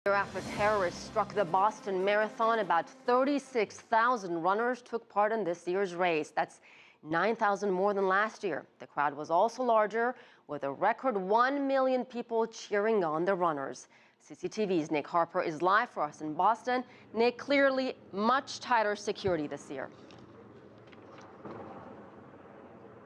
After terrorists struck the Boston Marathon, about 36,000 runners took part in this year's race. That's 9,000 more than last year. The crowd was also larger, with a record 1 million people cheering on the runners. CCTV's Nick Harper is live for us in Boston. Nick, clearly much tighter security this year.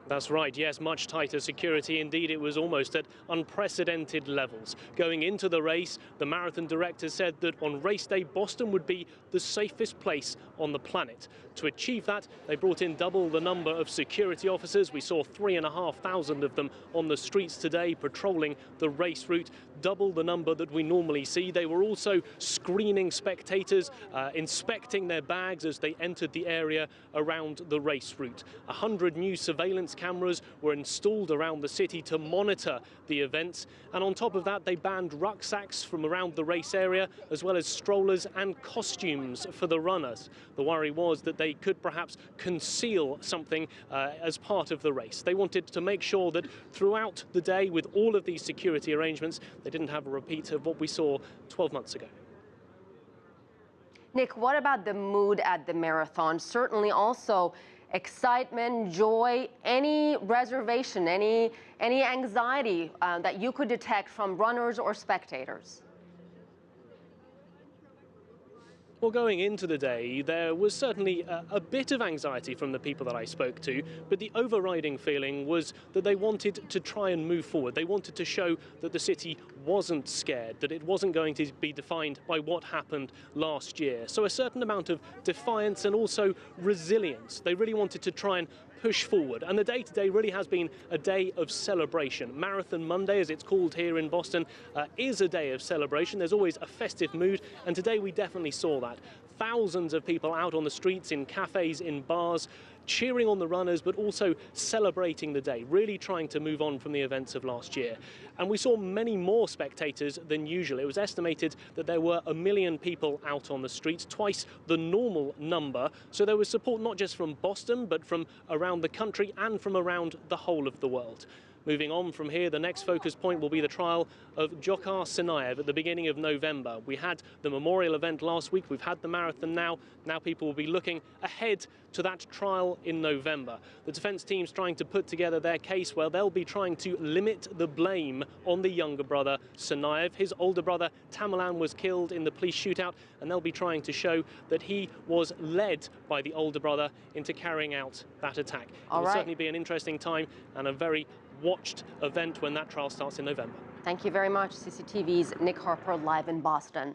That's right, yes, much tighter security. Indeed, it was almost at unprecedented levels. Going into the race, the marathon director said that on race day, Boston would be the safest place on the planet. To achieve that, they brought in double the number of security officers. We saw 3,500 of them on the streets today patrolling the race route, double the number that we normally see. They were also screening spectators, inspecting their bags as they entered the area around the race route. 100 new surveillance cameras were installed around the city to monitor the events, and on top of that they banned rucksacks from around the race area, as well as strollers and costumes for the runners. The worry was that they could perhaps conceal something as part of the race. They wanted to make sure that throughout the day, with all of these security arrangements, they didn't have a repeat of what we saw 12 months ago. Nick, what about the mood at the marathon? Certainly also excitement, joy, any reservation, any anxiety that you could detect from runners or spectators? Well, going into the day, there was certainly a bit of anxiety from the people that I spoke to, but the overriding feeling was that they wanted to try and move forward. They wanted to show that the city wasn't scared, that it wasn't going to be defined by what happened last year. So a certain amount of defiance and also resilience. They really wanted to try and push forward. And the day today really has been a day of celebration. Marathon Monday, as it's called here in Boston, is a day of celebration. There's always a festive mood, and today we definitely saw that. Thousands of people out on the streets, in cafes, in bars, cheering on the runners, but also celebrating the day, really trying to move on from the events of last year. And we saw many more spectators than usual. It was estimated that there were 1 million people out on the streets, twice the normal number. So there was support not just from Boston, but from around the country and from around the whole of the world. Moving on from here, the next focus point will be the trial of Tsarnaev at the beginning of November. We had the memorial event last week, we've had the marathon now. Now people will be looking ahead to that trial in November. The defence team's trying to put together their case where they'll be trying to limit the blame on the younger brother, Tsarnaev. His older brother, Tamerlan, was killed in the police shootout, and they'll be trying to show that he was led by the older brother into carrying out that attack. It will certainly be an interesting time and a very watched event when that trial starts in November. Thank you very much. CCTV's Nick Harper live in Boston.